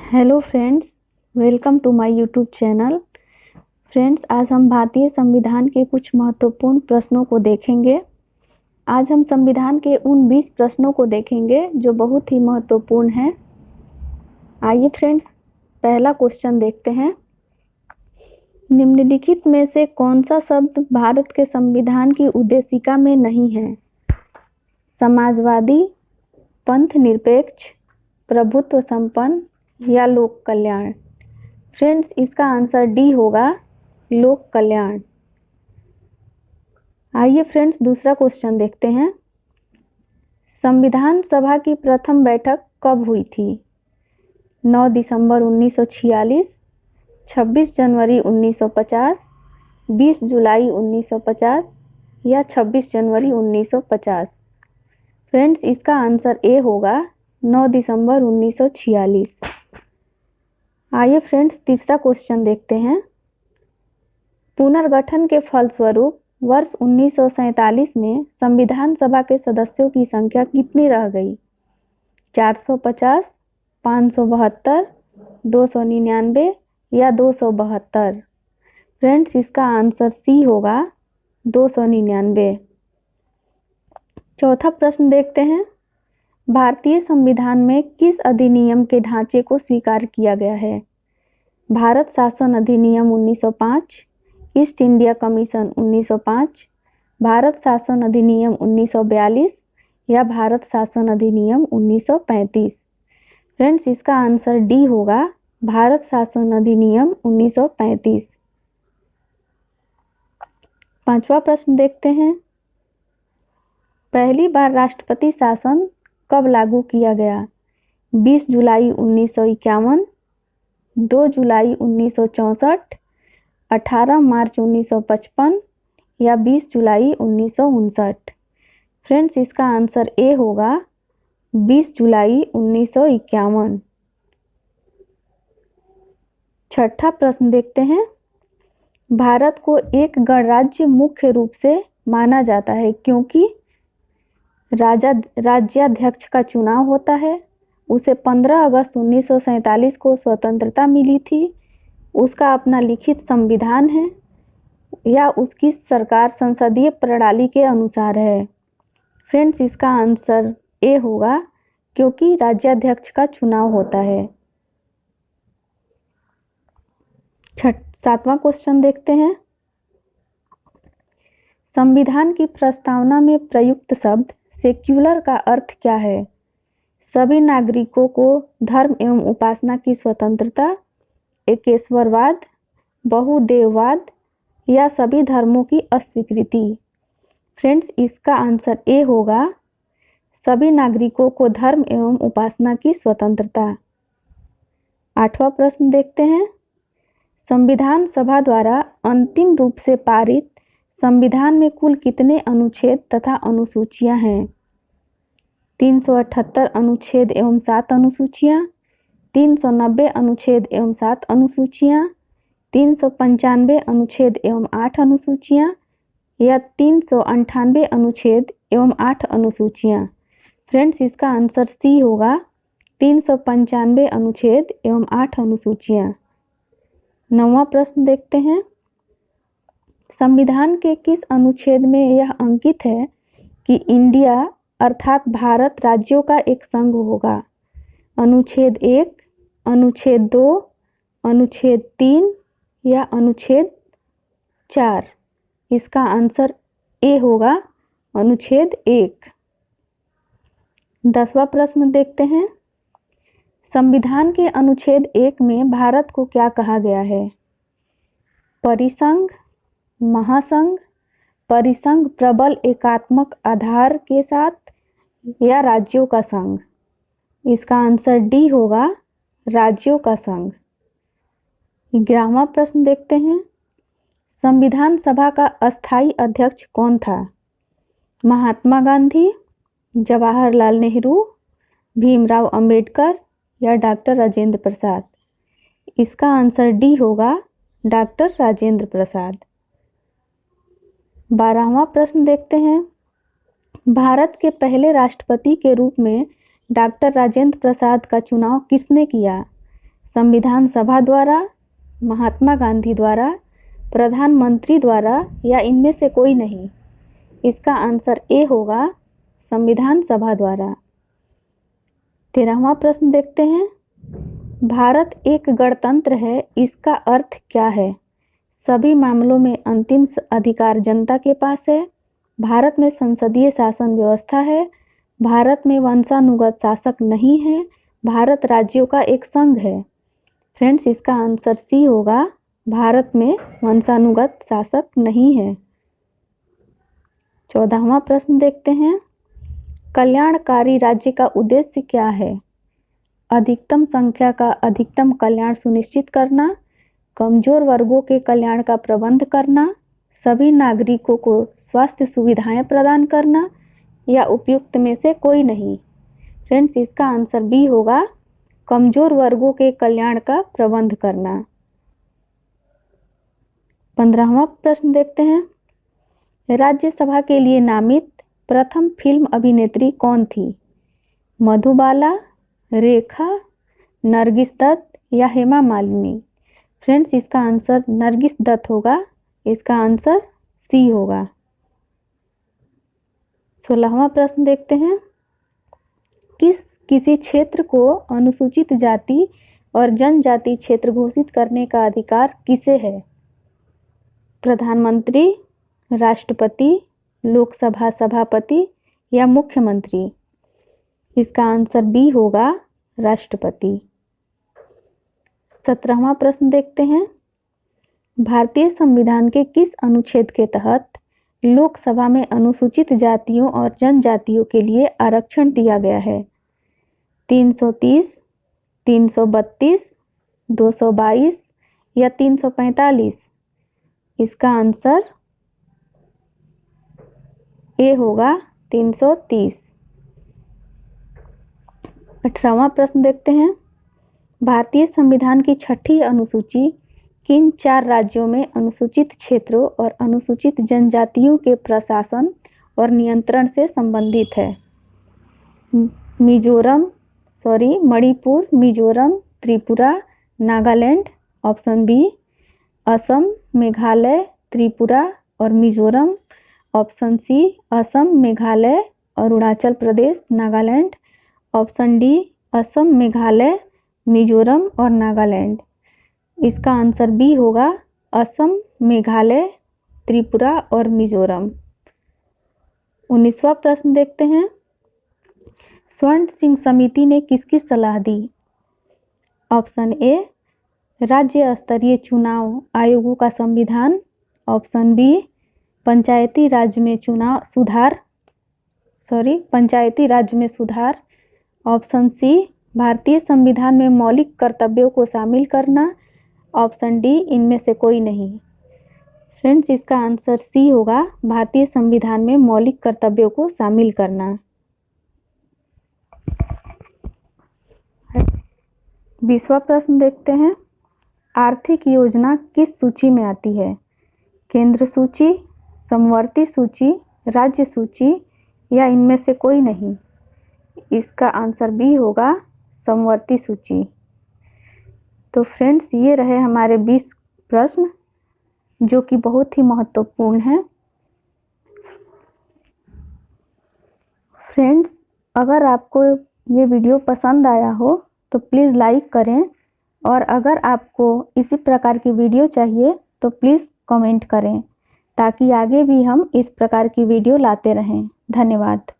Hello friends, welcome to my YouTube channel. Friends, आज हम भारतीय संविधान के कुछ महत्वपूर्ण प्रश्नों को देखेंगे। आज हम संविधान के उन 20 प्रश्नों को देखेंगे जो बहुत ही महत्वपूर्ण हैं। आइए फ्रेंड्स, पहला क्वेश्चन देखते हैं। निम्नलिखित में से कौन सा शब्द भारत के संविधान की उद्देशिका में नहीं है? समाजवादी, पंथ निरपेक्ष, प्रभुत्व संपन्न या लोक कल्याण? फ्रेंड्स, इसका आंसर डी होगा, लोक कल्याण। आइए फ्रेंड्स, दूसरा क्वेश्चन देखते हैं। संविधान सभा की प्रथम बैठक कब हुई थी? 9 दिसंबर 1946, 26 जनवरी 1950, 20 जुलाई 1950 या 26 जनवरी 1950? फ्रेंड्स, इसका आंसर ए होगा, 9 दिसंबर 1946। आइए फ्रेंड्स, तीसरा क्वेश्चन देखते हैं। पुनर्गठन के फलस्वरूप वर्ष 1947 में संविधान सभा के सदस्यों की संख्या कितनी रह गई? 450, 572, 299 या 272? फ्रेंड्स, इसका आंसर सी होगा, 299। चौथा प्रश्न देखते हैं। भारतीय संविधान में किस अधिनियम के ढांचे को स्वीकार किया गया है? भारत शासन अधिनियम 1905, ईस्ट इंडिया कमीशन 1905, भारत शासन अधिनियम 1942 या भारत शासन अधिनियम 1935? फ्रेंड्स, इसका आंसर डी होगा, भारत शासन अधिनियम 1935। पांचवा प्रश्न देखते हैं। पहली बार राष्ट्रपति शासन कब लागू किया गया? 20 जुलाई 1951, 2 जुलाई 1964, 18 मार्च 1955 या 20 जुलाई 1959? फ्रेंड्स, इसका आंसर ए होगा, 20 जुलाई 1951। छठा प्रश्न देखते हैं। भारत को एक गणराज्य मुख्य रूप से माना जाता है क्योंकि राज्याध्यक्ष का चुनाव होता है। उसे 15 अगस्त 1947 को स्वतंत्रता मिली थी। उसका अपना लिखित संविधान है या उसकी सरकार संसदीय प्रणाली के अनुसार है? फ्रेंड्स, इसका आंसर ए होगा, क्योंकि राज्याध्यक्ष का चुनाव होता है। सातवां क्वेश्चन देखते हैं। संविधान की प्रस्तावना में प्रयुक्त शब्द सेक्युलर का अर्थ क्या है? सभी नागरिकों को धर्म एवं उपासना की स्वतंत्रता, एकेश्वरवाद, बहुदेववाद या सभी धर्मों की अस्वीकृति? फ्रेंड्स, इसका आंसर ए होगा, सभी नागरिकों को धर्म एवं उपासना की स्वतंत्रता। आठवां प्रश्न देखते हैं। संविधान सभा द्वारा अंतिम रूप से पारित संविधान में कुल कितने अनुच्छेद तथा अनुसूचियां हैं? 378 अनुच्छेद एवं 7 अनुसूचियां, 390 अनुच्छेद एवं 7 अनुसूचियां, 395 अनुच्छेद एवं 8 अनुसूचियां या 398 अनुच्छेद एवं 8 अनुसूचियां? फ्रेंड्स, इसका आंसर सी होगा, 395 अनुच्छेद एवं 8 अनुसूचियां। नौवां प्रश्न देखते हैं। संविधान के किस अनुच्छेद में यह अंकित है कि इंडिया अर्थात भारत राज्यों का एक संघ होगा? अनुच्छेद 1, अनुच्छेद 2, अनुच्छेद 3 या अनुच्छेद 4? इसका आंसर ए होगा, अनुच्छेद 1। 10वां प्रश्न देखते हैं। संविधान के अनुच्छेद 1 में भारत को क्या कहा गया है? परिसंघ, महासंघ, परिसंघ प्रबल एकात्मक आधार के साथ या राज्यों का संघ? इसका आंसर डी होगा, राज्यों का संघ। 11वां प्रश्न देखते हैं। संविधान सभा का अस्थायी अध्यक्ष कौन था? महात्मा गांधी, जवाहरलाल नेहरू, भीमराव अंबेडकर या डॉक्टर राजेंद्र प्रसाद? इसका आंसर डी होगा, डॉक्टर राजेंद्र प्रसाद। 12वां प्रश्न देखते हैं। भारत के पहले राष्ट्रपति के रूप में डॉक्टर राजेंद्र प्रसाद का चुनाव किसने किया? संविधान सभा द्वारा, महात्मा गांधी द्वारा, प्रधानमंत्री द्वारा या इनमें से कोई नहीं? इसका आंसर ए होगा, संविधान सभा द्वारा। 13वां प्रश्न देखते हैं। भारत एक गणतंत्र है, इसका अर्थ क्या है? सभी मामलों में अंतिम अधिकार जनता के पास है। भारत में संसदीय शासन व्यवस्था है। भारत में वंशानुगत शासक नहीं है। भारत राज्यों का एक संघ है। फ्रेंड्स, इसका आंसर सी होगा, भारत में वंशानुगत शासक नहीं है। 14वां प्रश्न देखते हैं। कल्याणकारी राज्य का उद्देश्य क्या है? अधिकतम संख्या का अधिकतम कल्याण सुनिश्चित करना, कमजोर वर्गों के कल्याण का प्रबंध करना, सभी नागरिकों को स्वास्थ्य सुविधाएं प्रदान करना या उपयुक्त में से कोई नहीं? फ्रेंड्स, इसका आंसर बी होगा, कमजोर वर्गों के कल्याण का प्रबंध करना। 15वां प्रश्न देखते हैं। राज्यसभा के लिए नामित प्रथम फिल्म अभिनेत्री कौन थी? मधुबाला, रेखा, नरगिस दत्त या हेमा मालिनी? फ्रेंड्स, इसका आंसर नरगिस दत्त होगा। इसका आंसर सी होगा। 16वां प्रश्न देखते हैं। किसी क्षेत्र को अनुसूचित जाति और जनजाति क्षेत्र घोषित करने का अधिकार किसे है? प्रधानमंत्री, राष्ट्रपति, लोकसभा सभापति या मुख्यमंत्री? इसका आंसर बी होगा, राष्ट्रपति। 17वां प्रश्न देखते हैं। भारतीय संविधान के किस अनुच्छेद के तहत लोकसभा में अनुसूचित जातियों और जनजातियों के लिए आरक्षण दिया गया है? 330, 332, 222 या 345? इसका आंसर ए होगा, 330। 18वां प्रश्न देखते हैं। भारतीय संविधान की 6ठी अनुसूची किन 4 राज्यों में अनुसूचित क्षेत्रों और अनुसूचित जनजातियों के प्रशासन और नियंत्रण से संबंधित है? मणिपुर, मिजोरम, त्रिपुरा, नागालैंड। ऑप्शन बी, असम, मेघालय, त्रिपुरा और Mizoram. Option C, Assam, Meghalaya, Arunachal Pradesh, Nagaland. Option D, Assam, Meghalaya, Mizoram और नागालैंड। इसका आंसर बी होगा, असम, मेघालय, त्रिपुरा और मिजोरम। 19वां प्रश्न देखते हैं। स्वर्ण सिंह समिति ने किसकी सलाह दी? ऑप्शन ए, राज्य स्तरीय चुनाव आयोगों का संविधान। ऑप्शन बी, पंचायती राज में सुधार। ऑप्शन सी, भारतीय संविधान में मौलिक कर्तव्यों को शामिल करना। ऑप्शन डी, इनमें से कोई नहीं। फ्रेंड्स, इसका आंसर सी होगा, भारतीय संविधान में मौलिक कर्तव्यों को शामिल करना। 20वां प्रश्न देखते हैं। आर्थिक योजना किस सूची में आती है? केंद्र सूची, समवर्ती सूची, राज्य सूची या इनमें से कोई नहीं? इसका आंसर बी होगा, समवर्ती सूची। तो फ्रेंड्स, ये रहे हमारे 20 प्रश्न जो कि बहुत ही महत्वपूर्ण हैं। फ्रेंड्स, अगर आपको ये वीडियो पसंद आया हो तो प्लीज़ लाइक करें, और अगर आपको इसी प्रकार की वीडियो चाहिए तो प्लीज़ कमेंट करें, ताकि आगे भी हम इस प्रकार की वीडियो लाते रहें। धन्यवाद।